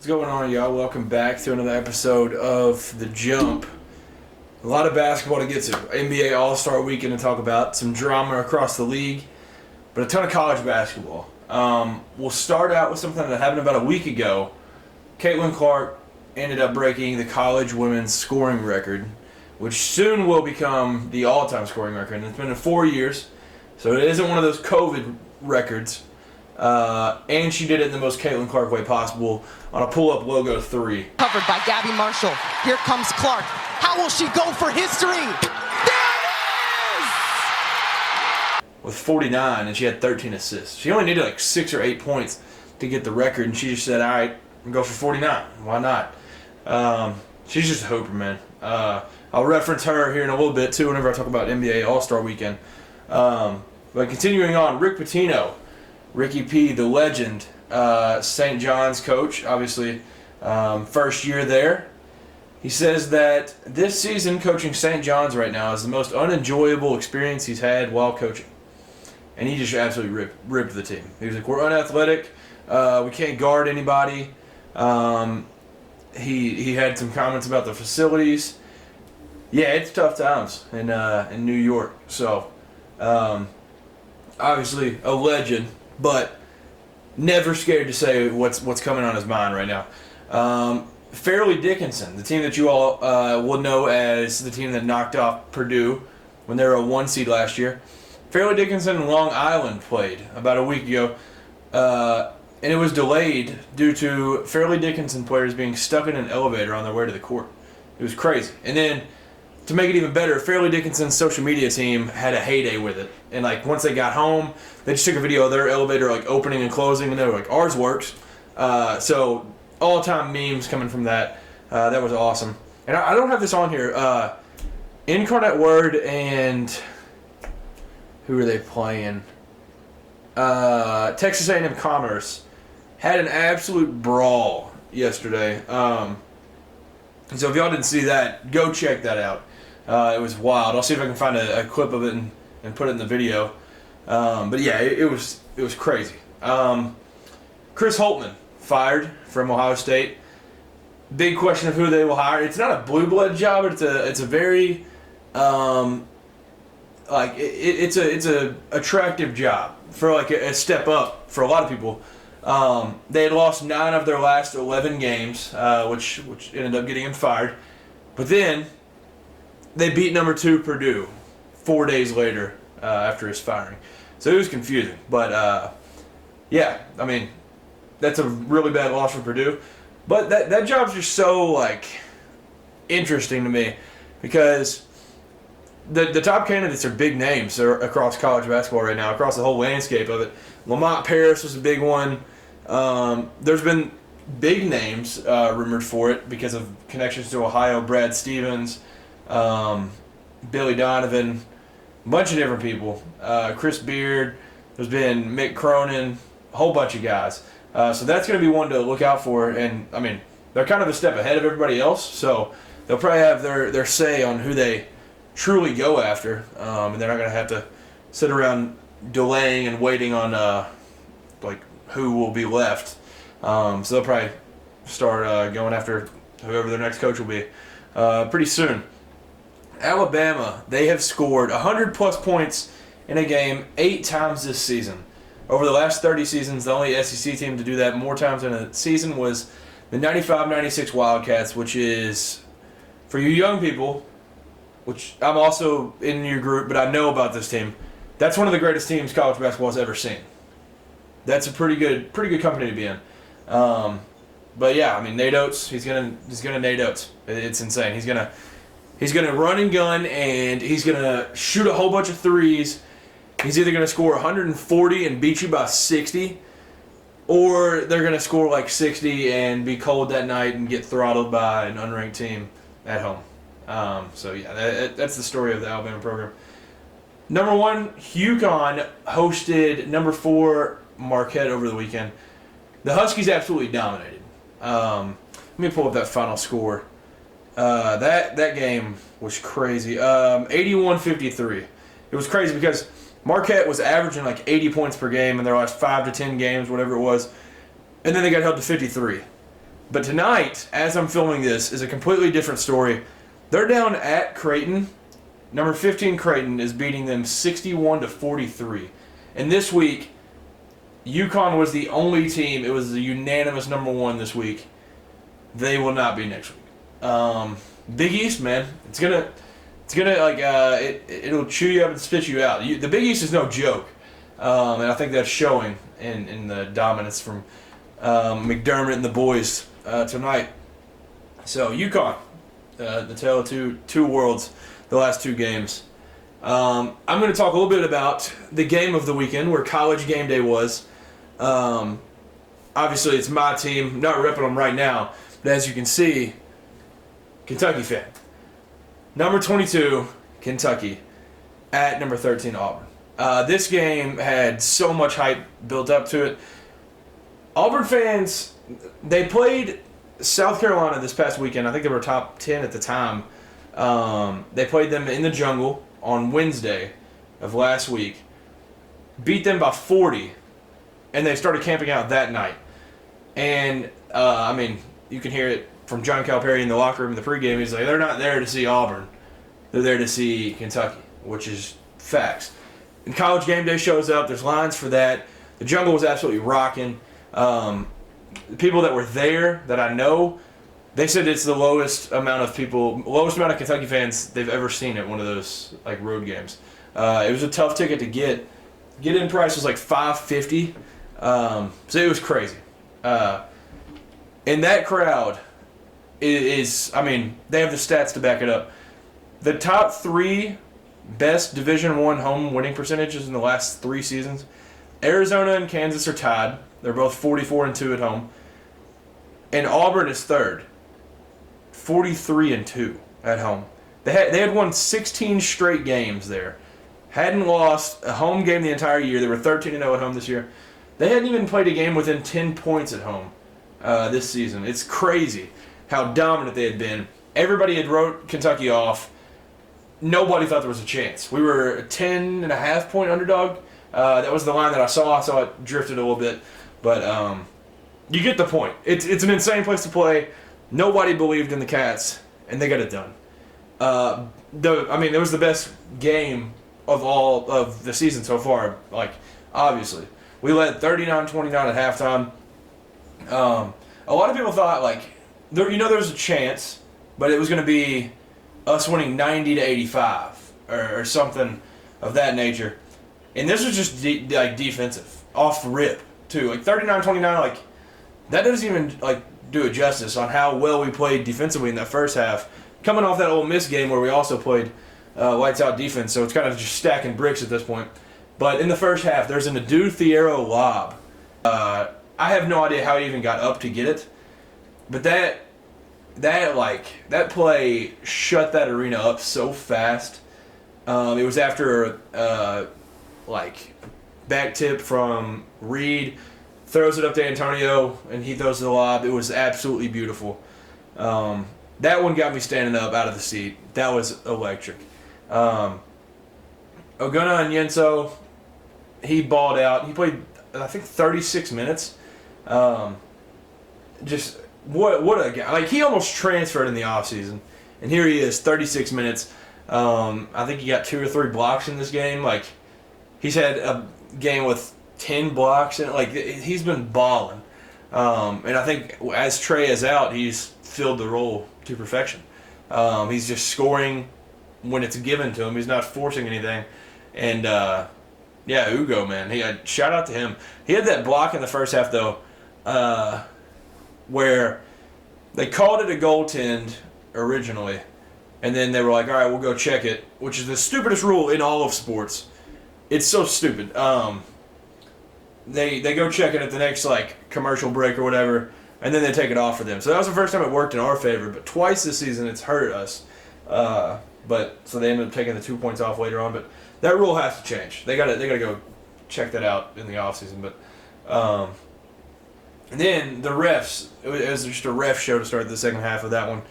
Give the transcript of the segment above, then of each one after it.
What's going on, y'all? Welcome back to another episode of The Jump. A lot of basketball to get to. NBA All-Star Weekend to talk about. Some drama across the league, but a ton of college basketball. We'll start out with something that happened about a week ago. Caitlin Clark ended up breaking the college women's scoring record, which soon will become the all-time scoring record. And it's been in 4 years, so it isn't one of those COVID records. And she did it in the most Caitlin Clark way possible on a pull-up logo 3. Covered by Gabby Marshall. Here comes Clark. How will she go for history? There it is! With 49, and she had 13 assists. She only needed like 6 or 8 points to get the record, and she just said, all right, I'm go for 49. Why not? She's just a hooper, man. I'll reference her here in a little bit, too, whenever I talk about NBA All-Star Weekend. But continuing on, Rick Pitino. Ricky P, the legend, St. John's coach, obviously, first year there. He says that this season coaching St. John's right now is the most unenjoyable experience he's had while coaching. And he just absolutely ripped the team. He was like, we're unathletic, we can't guard anybody. He had some comments about the facilities. Yeah, it's tough times in New York. So, obviously, a legend. But never scared to say what's coming on his mind right now. Fairleigh Dickinson, the team that you all will know as the team that knocked off Purdue when they were a 1 seed last year. Fairleigh Dickinson and Long Island played about a week ago, and it was delayed due to Fairleigh Dickinson players being stuck in an elevator on their way to the court. It was crazy. And then, to make it even better, Fairleigh Dickinson's social media team had a heyday with it. And like once they got home, they just took a video of their elevator like opening and closing, and they were like, ours works. So all-time memes coming from that. That was awesome. And I don't have this on here. Incarnate Word and who are they playing? Texas A&M Commerce had an absolute brawl yesterday. So if y'all didn't see that, go check that out. It was wild. I'll see if I can find a clip of it and put it in the video. But yeah, it was crazy. Chris Holtmann fired from Ohio State. Big question of who they will hire. It's not a blue blood job, but it's a very it's a attractive job for like a step up for a lot of people. They had lost 9 of their last 11 games, which ended up getting him fired. But then they beat number 2 Purdue 4 days later after his firing. So it was confusing. But yeah, I mean, that's a really bad loss for Purdue. But that job's just so like interesting to me because the top candidates are big names across college basketball right now, across the whole landscape of it. Lamont Paris was a big one. There's been big names rumored for it because of connections to Ohio. Brad Stevens, Billy Donovan, a bunch of different people. Chris Beard. There's been Mick Cronin, a whole bunch of guys. So that's going to be one to look out for. And I mean, they're kind of a step ahead of everybody else, so they'll probably have their say on who they truly go after, and they're not going to have to sit around delaying and waiting on like who will be left. So they'll probably start going after whoever their next coach will be pretty soon. Alabama, they have scored 100-plus points in a game 8 times this season. Over the last 30 seasons, the only SEC team to do that more times in a season was the 95-96 Wildcats, which is, for you young people, which I'm also in your group, but I know about this team, that's one of the greatest teams college basketball has ever seen. That's a pretty good company to be in. But yeah, I mean, Nate Oates, he's gonna Nate Oates. It's insane. He's gonna run and gun, and he's gonna shoot a whole bunch of threes. He's either gonna score 140 and beat you by 60, or they're gonna score like 60 and be cold that night and get throttled by an unranked team at home. So yeah, that's the story of the Alabama program. Number 1, UConn hosted number 4 Marquette over the weekend. The Huskies absolutely dominated. Let me pull up that final score. That game was crazy. 81-53. It was crazy because Marquette was averaging like 80 points per game in their last 5 to 10 games, whatever it was, and then they got held to 53. But tonight, as I'm filming this, is a completely different story. They're down at Creighton. Number 15 Creighton is beating them 61-43. And this week, UConn was the only team. It was the unanimous number 1 this week. They will not be next week. Big East, man. It'll chew you up and spit you out. The Big East is no joke, and I think that's showing in the dominance from McDermott and the boys tonight. So UConn, the tale of two worlds, the last 2 games. I'm going to talk a little bit about the game of the weekend, where College Game Day was. Obviously, it's my team. I'm not repping them right now, but as you can see, Kentucky fan. Number 22, Kentucky, at number 13, Auburn. This game had so much hype built up to it. Auburn fans, they played South Carolina this past weekend. I think they were top 10 at the time. They played them in the Jungle on Wednesday of last week. Beat them by 40, and they started camping out that night. And, you can hear it from John Calipari in the locker room in the pregame. He's like, they're not there to see Auburn. They're there to see Kentucky, which is facts. And College Game Day shows up. There's lines for that. The Jungle was absolutely rocking. The people that were there that I know, they said it's the lowest amount of Kentucky fans they've ever seen at one of those road games. It was a tough ticket to get. Get-in price was like $5.50. So it was crazy. And that crowd is, they have the stats to back it up. The top 3 best Division I home winning percentages in the last 3 seasons, Arizona and Kansas are tied. They're both 44-2 at home. And Auburn is third, 43-2 at home. They had won 16 straight games there. Hadn't lost a home game the entire year. They were 13-0 at home this year. They hadn't even played a game within 10 points at home this season. It's crazy how dominant they had been. Everybody had wrote Kentucky off. Nobody thought there was a chance. We were a 10.5-point underdog. That was the line that I saw. I saw it drifted a little bit. But you get the point. It's an insane place to play. Nobody believed in the Cats, and they got it done. It was the best game of all of the season so far. Obviously. We led 39-29 at halftime. A lot of people thought, there was a chance, but it was going to be us winning 90-85 or something of that nature. And this was just defensive, off the rip, too. 39-29, that doesn't even do it justice on how well we played defensively in that first half. Coming off that Ole Miss game where we also played lights out defense, so it's kind of just stacking bricks at this point. But in the first half, there's an Adu Thiero lob. I have no idea how he even got up to get it, but that play shut that arena up so fast. It was after back tip from Reed, throws it up to Antonio, and he throws the lob. It was absolutely beautiful. That one got me standing up out of the seat. That was electric. Oguna and Yenso, he balled out. He played, I think, 36 minutes. Just what a guy. He almost transferred in the offseason, and here he is, 36 minutes. I think he got 2 or 3 blocks in this game. He's had a game with 10 blocks in it. He's been balling. And I think as Trey is out, he's filled the role to perfection. He's just scoring when it's given to him. He's not forcing anything. And, Ugo, man. Shout out to him. He had that block in the first half, though, where they called it a goaltend originally, and then they were like, all right, we'll go check it, which is the stupidest rule in all of sports. It's so stupid. They go check it at the next commercial break or whatever, and then they take it off for them. So that was the first time it worked in our favor, but twice this season it's hurt us. So they ended up taking the 2 points off later on, but that rule has to change. They gotta go check that out in the offseason. But and then the refs, it was just a ref show to start the second half of that one.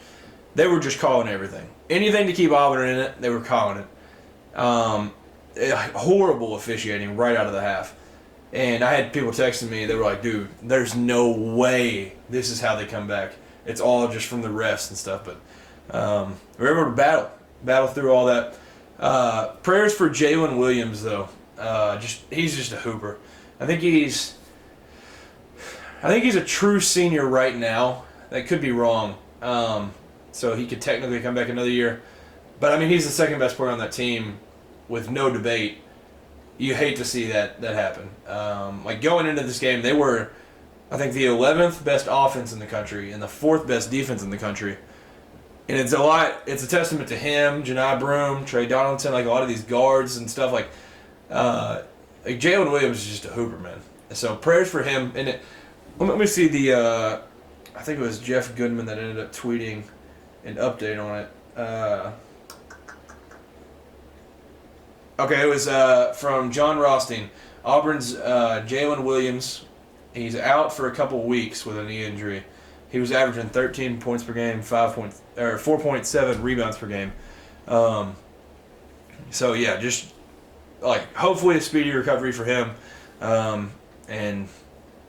They were just calling everything. Anything to keep Auburn in it, they were calling it. Horrible officiating right out of the half. And I had people texting me. They were like, "Dude, there's no way this is how they come back. It's all just from the rest and stuff." But we're able to battle through all that. Prayers for Jalen Williams, though. He's just a hooper. I think he's a true senior right now. That could be wrong. So he could technically come back another year. But I mean, he's the second best player on that team, with no debate. You hate to see that happen. Like going into this game, they were, I think, the 11th best offense in the country and the 4th best defense in the country. And it's a testament to him, Janai Broome, Trey Donaldson, like a lot of these guards and stuff. Like Jalen Williams is just a hooper, man. So prayers for him. And let me see I think it was Jeff Goodman that ended up tweeting an update on it. Okay, it was from John Rothstein. Auburn's Jalen Williams, he's out for a couple weeks with a knee injury. He was averaging 13 points per game, 4.7 rebounds per game. So yeah, just like hopefully a speedy recovery for him, and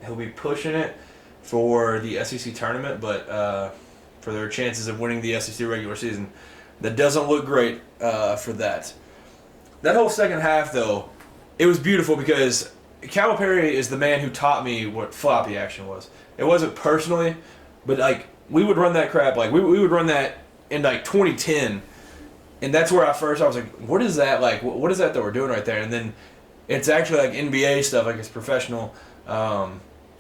he'll be pushing it for the SEC tournament, but for their chances of winning the SEC regular season, that doesn't look great for that. That whole second half, though, it was beautiful because Calipari is the man who taught me what floppy action was. It wasn't personally, but like we would run that crap. Like we would run that in like 2010, and that's where I was like, what is that? Like what is that we're doing right there? And then it's actually like NBA stuff, like it's professional, and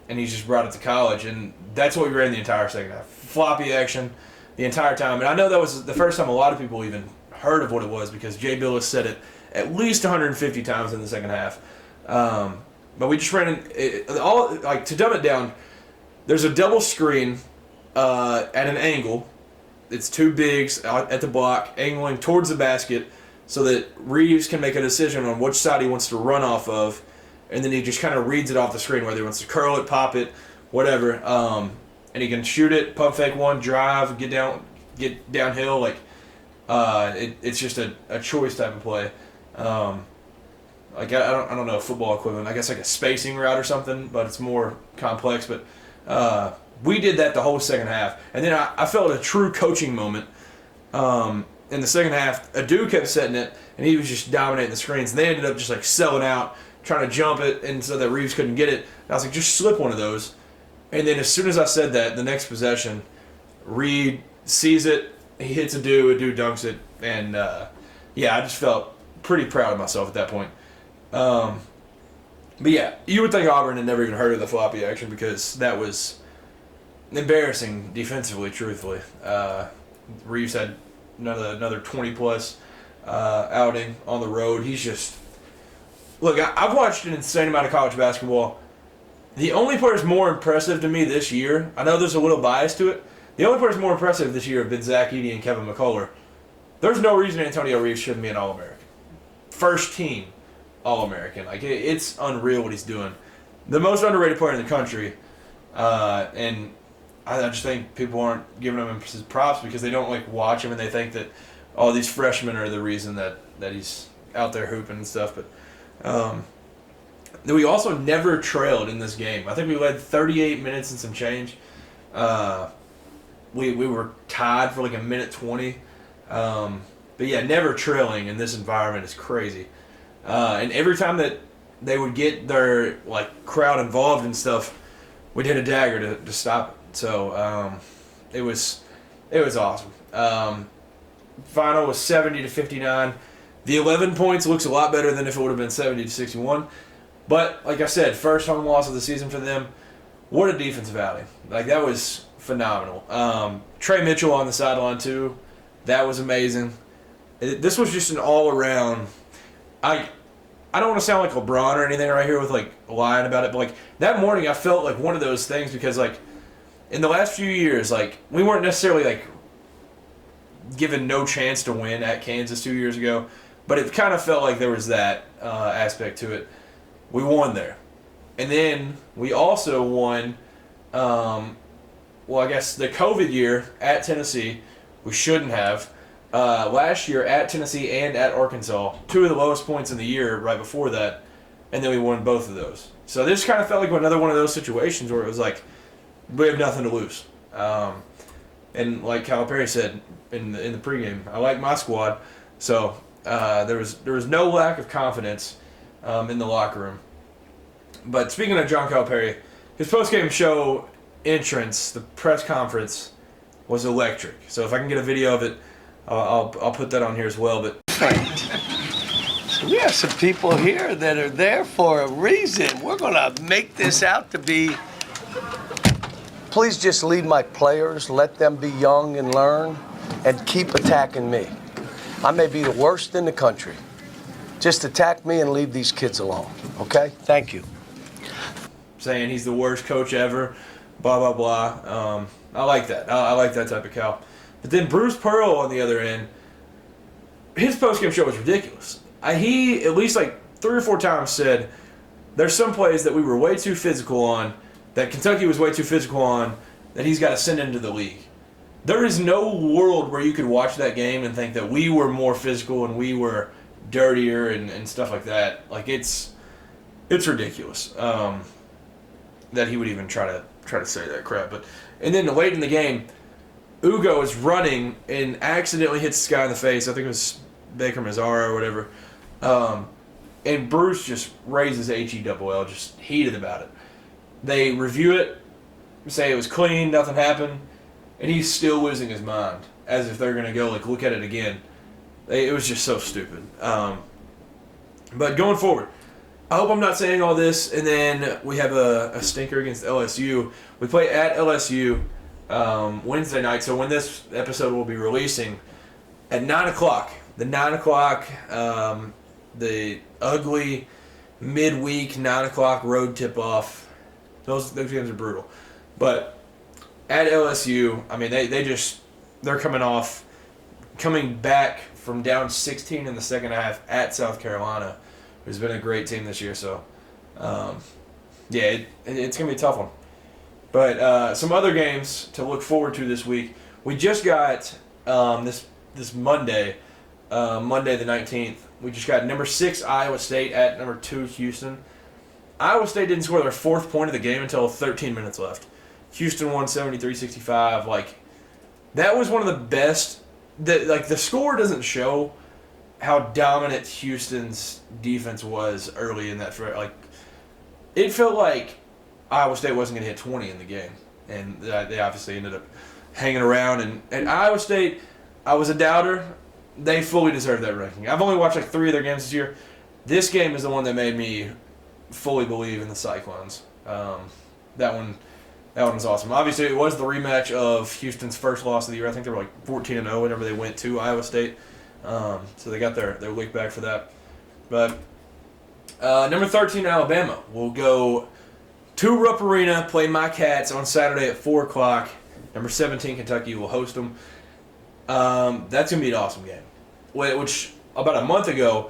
he's just brought it to college, and that's what we ran the entire second half. Floppy action the entire time, and I know that was the first time a lot of people even heard of what it was because Jay Billis said it at least 150 times in the second half. But we just ran all like to dumb it down. There's a double screen at an angle. It's two bigs out at the block, angling towards the basket, so that Reeves can make a decision on which side he wants to run off of, and then he just kind of reads it off the screen, whether he wants to curl it, pop it, whatever. And he can shoot it, pump fake one, drive, get downhill. Like it's just a choice type of play. Like I don't know a football equivalent. I guess like a spacing route or something, but it's more complex. But we did that the whole second half, and then I felt a true coaching moment. In the second half, Adu kept setting it, and he was just dominating the screens. And they ended up just like selling out, trying to jump it, and so that Reeves couldn't get it. And I was like, just slip one of those. And then as soon as I said that, the next possession, Reed sees it, he hits Adu dunks it, and yeah, I just felt pretty proud of myself at that point. But yeah, you would think Auburn had never even heard of the floppy action because that was embarrassing defensively, truthfully. Reeves had another 20-plus outing on the road. He's just... Look, I've watched an insane amount of college basketball. The only players more impressive to me this year, I know there's a little bias to it, the only players more impressive this year have been Zach Edey and Kevin McCullough. There's no reason Antonio Reeves shouldn't be an All-American. First team All-American. Like, it's unreal what he's doing. The most underrated player in the country, and I just think people aren't giving him his props because they don't like watch him and they think that all these freshmen are the reason that he's out there hooping and stuff. But we also never trailed in this game. I think we led 38 minutes and some change. We were tied for like a minute 20. But yeah, never trailing in this environment is crazy. And every time that they would get their like crowd involved and stuff, we did a dagger to stop it. So it was awesome. Final was 70-59. The 11 points looks a lot better than if it would have been 70-61. But like I said, first home loss of the season for them. What a defensive outing! Like that was phenomenal. Trey Mitchell on the sideline too. That was amazing. This was just an all-around. I don't want to sound like LeBron or anything right here with like lying about it, but like that morning I felt like one of those things because like in the last few years, like we weren't necessarily like given no chance to win at Kansas 2 years ago, but it kind of felt like there was that aspect to it. We won there, and then we also won. I guess the COVID year at Tennessee, we shouldn't have. Last year at Tennessee and at Arkansas, two of the lowest points in the year right before that, and then we won both of those. So this kind of felt like another one of those situations where it was like, we have nothing to lose. And like Calipari said in the pregame, I like my squad. So there was no lack of confidence in the locker room. But speaking of John Calipari, his postgame show entrance, the press conference, was electric. So if I can get a video of it, I'll put that on here as well. But so we have some people here that are there for a reason. We're gonna make this out to be. Please just lead my players, let them be young and learn, and keep attacking me. I may be the worst in the country. Just attack me and leave these kids alone, okay? Thank you. saying he's the worst coach ever, blah, blah, blah. I like that. I like that type of Cal. But then Bruce Pearl on the other end, his postgame show was ridiculous. He, at least like 3 or 4 times, said there's some plays that we were way too physical on, that Kentucky was way too physical on, that he's got to send into the league. There is no world where you could watch that game and think that we were more physical and we were dirtier and stuff like that. Like, it's ridiculous that he would even try to say that crap. And then late in the game, Ugo is running and accidentally hits this guy in the face. I think it was Baker Mazzara or whatever. And Bruce just raises HELL, just heated about it. They review it, say it was clean, nothing happened, and he's still losing his mind, as if they're going to go look at it again. It was just so stupid. But going forward, I hope I'm not saying all this, and then we have a stinker against LSU. We play at LSU Wednesday night, so when this episode will be releasing, at 9 o'clock. The 9 o'clock, the ugly midweek 9 o'clock road tip-off. Those games are brutal. But at LSU, I mean, they're coming back from down 16 in the second half at South Carolina, who's been a great team this year. So, it's going to be a tough one. But some other games to look forward to this week. We just got this Monday, Monday the 19th, we just got number 6 Iowa State at number 2 Houston. Iowa State didn't score their 4th point of the game until 13 minutes left. Houston won 73-65. Like, that was one of the best. The score doesn't show how dominant Houston's defense was early in that. Like, it felt like Iowa State wasn't going to hit 20 in the game, and they obviously ended up hanging around. And Iowa State, I was a doubter. They fully deserve that ranking. I've only watched 3 of their games this year. This game is the one that made me fully believe in the Cyclones. That one was awesome. Obviously, it was the rematch of Houston's first loss of the year. I think they were 14-0 whenever they went to Iowa State. So they got their week back for that. But number 13 Alabama will go to Rupp Arena, play my Cats on Saturday at 4 o'clock. Number 17 Kentucky will host them. That's going to be an awesome game. Which, about a month ago,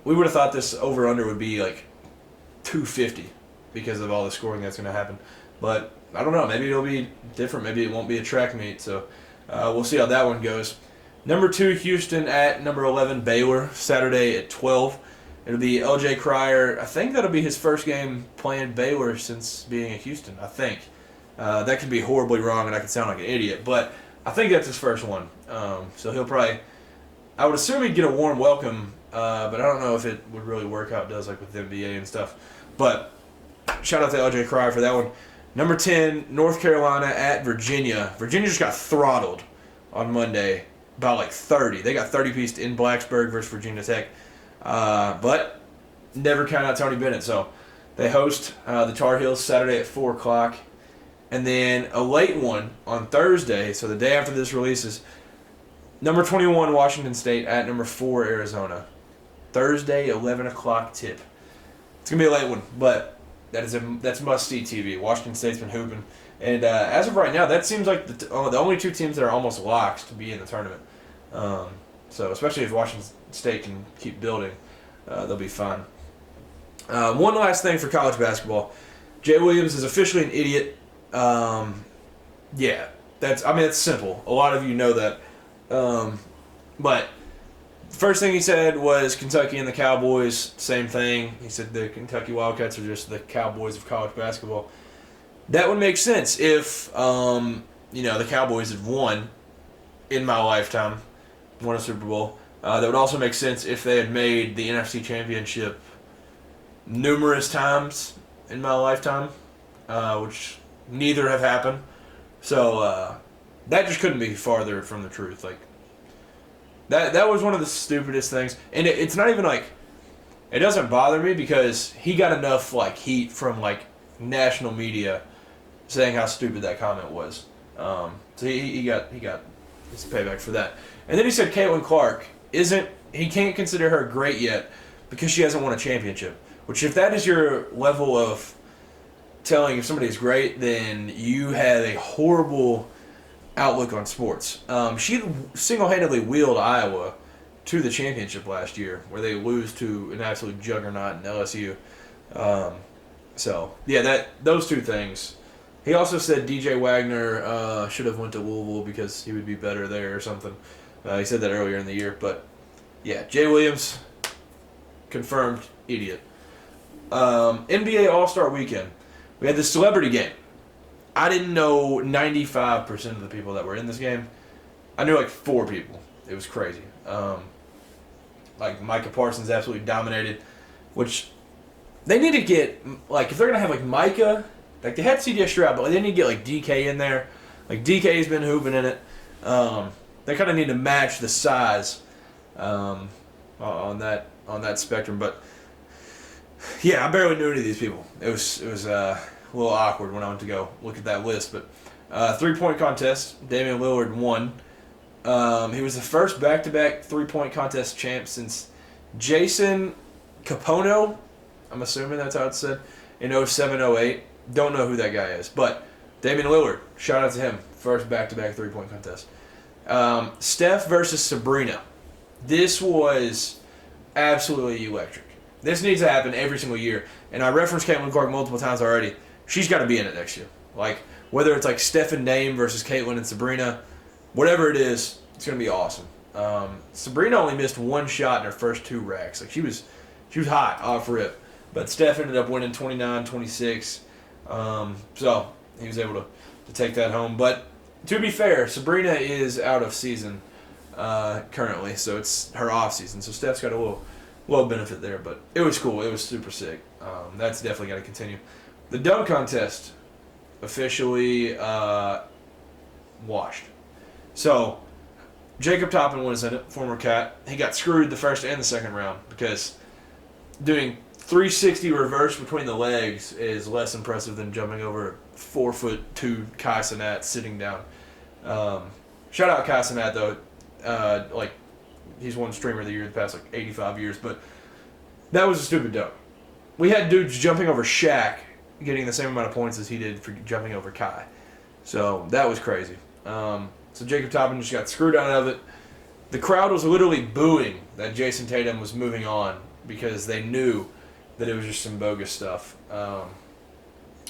we would have thought this over-under would be 250 because of all the scoring that's going to happen. But I don't know. Maybe it'll be different. Maybe it won't be a track meet. So we'll see how that one goes. Number 2 Houston at number 11 Baylor, Saturday at 12. It'll be L.J. Cryer. I think that'll be his first game playing Baylor since being at Houston, I think. That could be horribly wrong and I could sound like an idiot. But I think that's his first one. So he'll probably, I would assume he'd get a warm welcome, but I don't know if it would really work how it does with the NBA and stuff. But shout out to L.J. Cryer for that one. Number 10, North Carolina at Virginia. Virginia just got throttled on Monday by 30. They got 30-pieced in Blacksburg versus Virginia Tech. But never count out Tony Bennett. So they host the Tar Heels Saturday at 4 o'clock. And then a late one on Thursday, so the day after this releases, number 21 Washington State at number 4 Arizona. Thursday, 11 o'clock tip. It's going to be a late one, but that's must-see TV. Washington State's been hooping. And as of right now, that seems like the only 2 teams that are almost locked to be in the tournament. So especially if Washington State can keep building, they'll be fine. One last thing for college basketball. Jay Williams is officially an idiot. That's simple. A lot of you know that. But First thing he said was Kentucky and the Cowboys, same thing. He said the Kentucky Wildcats are just the Cowboys of college basketball. That would make sense if, the Cowboys had won in my lifetime, won a Super Bowl. That would also make sense if they had made the NFC Championship numerous times in my lifetime, which neither have happened. So that just couldn't be farther from the truth. Like that was one of the stupidest things, and it's not even like it doesn't bother me because he got enough like heat from like national media saying how stupid that comment was. So he got his payback for that. And then he said Caitlin Clark he can't consider her great yet because she hasn't won a championship. Which if that is your level of telling if somebody is great, then you have a horrible outlook on sports. She single-handedly wheeled Iowa to the championship last year, where they lose to an absolute juggernaut in LSU. Those two things. He also said DJ Wagner should have went to Louisville because he would be better there or something. He said that earlier in the year, but yeah, Jay Williams, confirmed idiot. NBA All-Star Weekend. We had the celebrity game. I didn't know 95% of the people that were in this game. I knew like 4 people. It was crazy. Like Micah Parsons absolutely dominated, which they need to get, like if they're going to have like Micah, like they had CJ Stroud, but they need to get like DK in there. Like DK's been hooping in it. They kind of need to match the size on that spectrum. But yeah, I barely knew any of these people. It was a little awkward when I went to go look at that list. But 3-point contest, Damian Lillard won. He was the first back-to-back 3-point contest champ since Jason Capono, I'm assuming that's how it's said, in 07-08. Don't know who that guy is. But Damian Lillard, shout out to him. First back-to-back 3-point contest. Steph versus Sabrina. This was absolutely electric. This needs to happen every single year. And I referenced Caitlin Clark multiple times already. She's got to be in it next year. Like, whether it's like Steph and Dame versus Caitlin and Sabrina, whatever it is, it's going to be awesome. Sabrina only missed 1 shot in her first 2 racks. Like, she was hot off rip. But Steph ended up winning 29-26. So he was able to take that home. But to be fair, Sabrina is out of season currently, so it's her off season. So Steph's got a little benefit there, but it was cool. It was super sick. That's definitely got to continue. The dunk contest officially washed. So Jacob Toppin was in it, former Cat. He got screwed the first and the second round because doing 360 reverse between the legs is less impressive than jumping over 4'2" Kai Cenat sitting down. Shout out Kai Cenat though. He's won streamer of the year the past 85 years, but that was a stupid dunk. We had dudes jumping over Shaq getting the same amount of points as he did for jumping over Kai. So that was crazy. So Jacob Toppin just got screwed out of it. The crowd was literally booing that Jason Tatum was moving on because they knew that it was just some bogus stuff.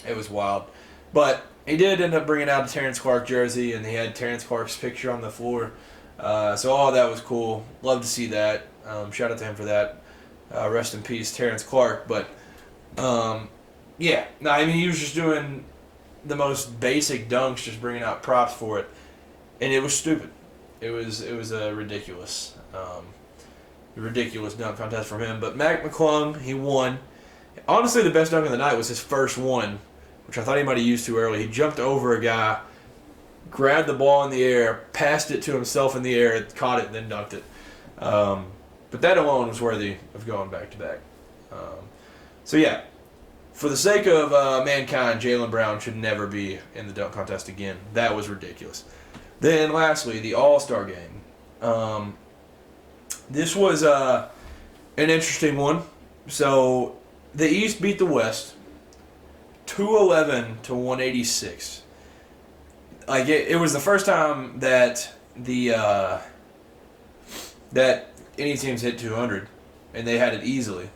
It was wild. But he did end up bringing out a Terrence Clark jersey, and he had Terrence Clark's picture on the floor. So all that was cool. Love to see that. Shout out to him for that. Rest in peace, Terrence Clark. But, he was just doing the most basic dunks, just bringing out props for it. And it was stupid. It was a ridiculous dunk contest from him. But Mac McClung, he won. Honestly, the best dunk of the night was his first one, which I thought he might have used too early. He jumped over a guy, grabbed the ball in the air, passed it to himself in the air, caught it, and then dunked it. But that alone was worthy of going back-to-back. For the sake of mankind, Jaylen Brown should never be in the dunk contest again. That was ridiculous. Then, lastly, the All-Star Game. This was an interesting one. So, the East beat the West 211 to 186. Like it was the first time that that any teams hit 200, and they had it easily.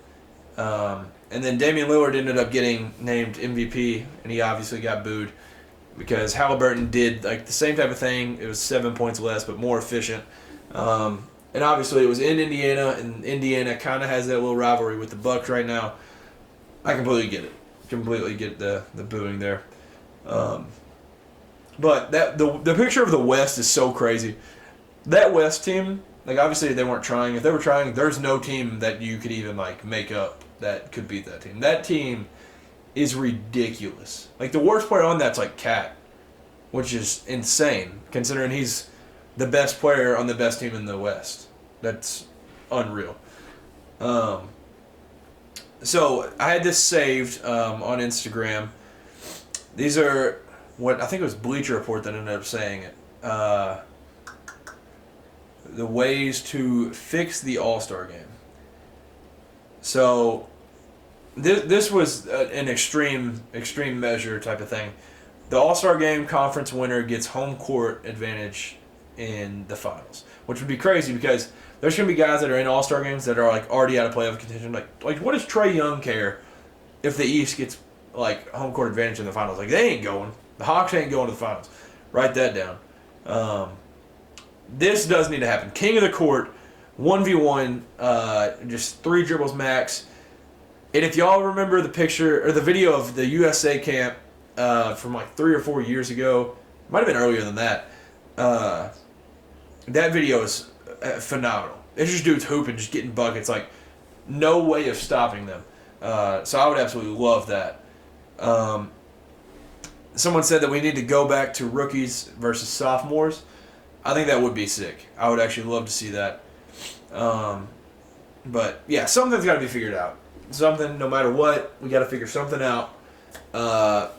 And then Damian Lillard ended up getting named MVP, and he obviously got booed because Halliburton did like the same type of thing. It was 7 points less, but more efficient. And obviously it was in Indiana, and Indiana kind of has that little rivalry with the Bucks right now. I completely get it. Completely get the booing there. But the picture of the West is so crazy. That West team, like obviously they weren't trying. If they were trying, there's no team that you could even like make up that could beat that team. That team is ridiculous. Like the worst player on that's like Cat, which is insane considering he's the best player on the best team in the West. That's unreal. So I had this saved on Instagram. These are what I think it was Bleacher Report that ended up saying it. The ways to fix the All-Star game. So this was an extreme measure type of thing. The All-Star game conference winner gets home court advantage in the finals, which would be crazy because there's going to be guys that are in All-Star games that are like already out of playoff contention. Like what does Trae Young care if the East gets like home court advantage in the finals? Like they ain't going. The Hawks ain't going to the finals. Write that down. This does need to happen. King of the court, 1v1, just 3 dribbles max. And if y'all remember the picture or the video of the USA camp from like 3 or 4 years ago, might have been earlier than that. That video is phenomenal. It's just dudes hooping, just getting buckets. Like no way of stopping them. So I would absolutely love that. Someone said that we need to go back to rookies versus sophomores. I think that would be sick. I would actually love to see that. But yeah, something's got to be figured out. Something, no matter what, we got to figure something out.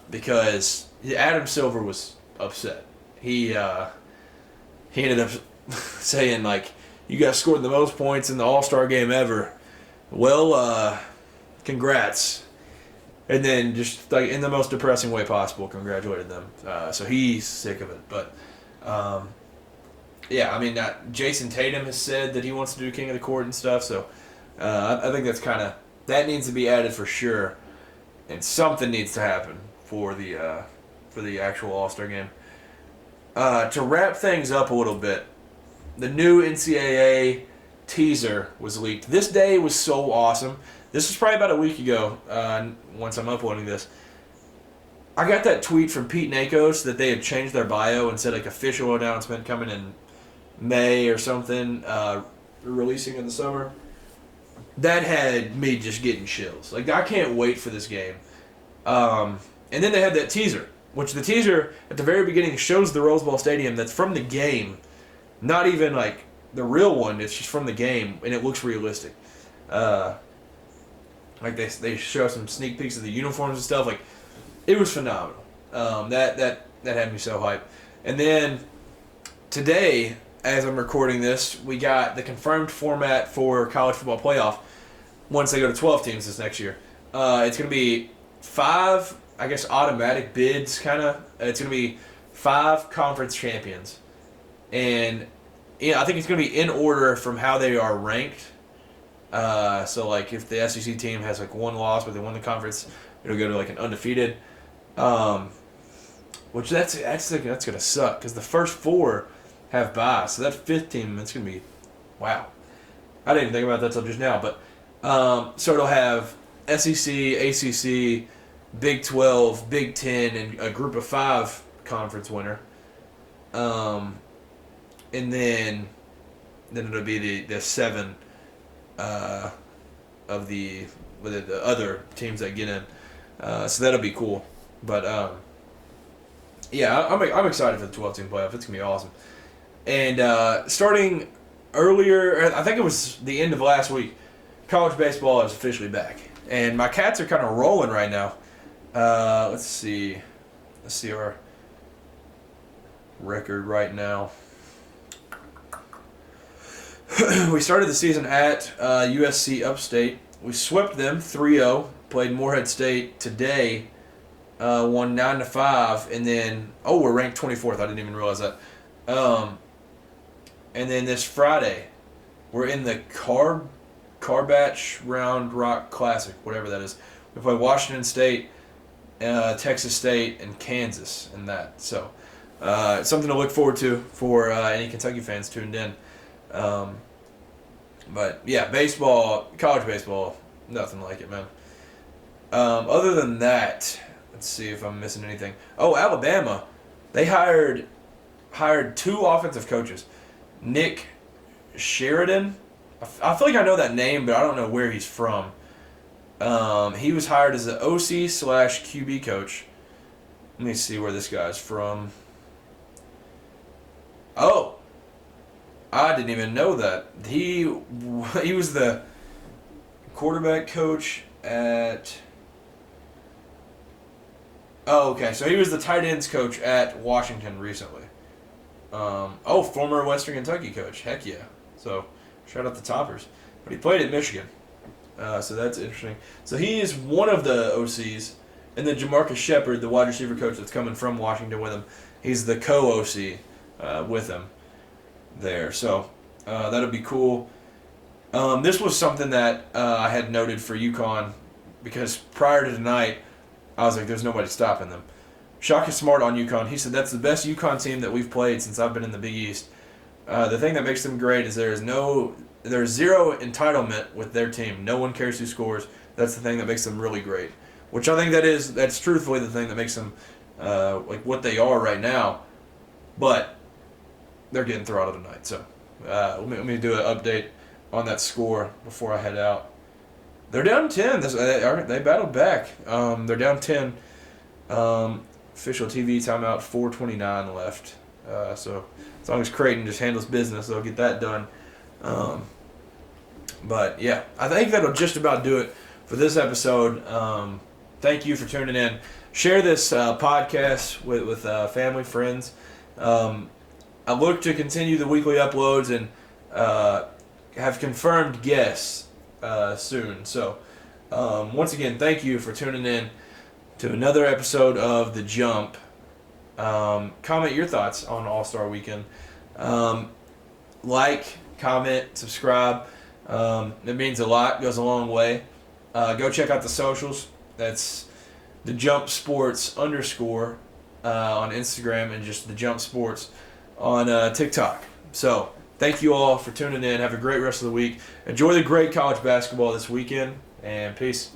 Because Adam Silver was upset. He ended up saying like, "You guys scored the most points in the All-Star game ever." Well, congrats. And then just like in the most depressing way possible, congratulated them. So he's sick of it. But yeah, I mean, Jason Tatum has said that he wants to do King of the Court and stuff. So I think that's that needs to be added for sure, and something needs to happen for the actual All-Star game. To wrap things up a little bit, the new NCAA teaser was leaked. This day was so awesome. This was probably about a week ago, once I'm uploading this. I got that tweet from Pete Nakos that they had changed their bio and said like official announcement coming in May or something, releasing in the summer. That had me just getting chills. Like I can't wait for this game. And then they had that teaser, which the teaser at the very beginning shows the Rose Bowl Stadium that's from the game. Not even like the real one, it's just from the game, and it looks realistic. Like they show some sneak peeks of the uniforms and stuff. Like it was phenomenal. That had me so hyped. And then today, as I'm recording this, we got the confirmed format for college football playoff once they go to 12 teams this next year. It's going to be 5, I guess, automatic bids, kind of. It's going to be 5 conference champions. And yeah, I think it's going to be in order from how they are ranked. So, like, if the SEC team has, like, 1 loss, but they won the conference, it'll go to, like, an undefeated. Which that's going to suck, because the first 4 have buys. So that 5th team, it's going to be, wow. I didn't even think about that till just now. But so it'll have SEC, ACC, Big 12, Big 10, and a group of 5 conference winner. And then it'll be the 7 of the other teams that get in. So that'll be cool. But yeah, I'm excited for the 12-team playoff. It's going to be awesome. And starting earlier, I think it was the end of last week, college baseball is officially back. And my Cats are kind of rolling right now. Let's see our record right now. We started the season at USC Upstate. We swept them 3-0, played Morehead State today, won 9-5, and then, we're ranked 24th. I didn't even realize that. And then this Friday, we're in the Carbatch Round Rock Classic, whatever that is. We play Washington State, Texas State, and Kansas in that. So something to look forward to for any Kentucky fans tuned in. But yeah, baseball, college baseball, nothing like it, man. Other than that, let's see if I'm missing anything. Oh, Alabama, they hired 2 offensive coaches. Nick Sheridan, I feel like I know that name, but I don't know where he's from. He was hired as the OC/QB coach. Let me see where this guy's from. Oh, I didn't even know that. He was the quarterback coach at... Oh, okay. So he was the tight ends coach at Washington recently. Former Western Kentucky coach. Heck yeah. So, shout out the Toppers. But he played at Michigan. So that's interesting. So he is one of the OCs. And then Jamarcus Shepard, the wide receiver coach that's coming from Washington with him, he's the co-OC with him there. So that'll be cool. This was something that I had noted for UConn because prior to tonight, I was like, there's nobody stopping them. Shaka Smart on UConn, he said that's the best UConn team that we've played since I've been in the Big East. The thing that makes them great is there's zero entitlement with their team. No one cares who scores. That's the thing that makes them really great. Which I think that's truthfully the thing that makes them like what they are right now. But they're getting throttled tonight. So let me do an update on that score before I head out. They're down 10. They battled back. They're down 10. Official TV timeout, 4:29 left. So as long as Creighton just handles business, they'll get that done. But yeah, I think that'll just about do it for this episode. Thank you for tuning in. Share this podcast with family, friends. I look to continue the weekly uploads and have confirmed guests soon. So once again, thank you for tuning in to another episode of The Jump. Comment your thoughts on All-Star Weekend. Like, comment, subscribe. It means a lot, goes a long way. Go check out the socials. That's thejumpsports_ on Instagram and just thejumpsports on TikTok. So thank you all for tuning in. Have a great rest of the week. Enjoy the great college basketball this weekend, and peace.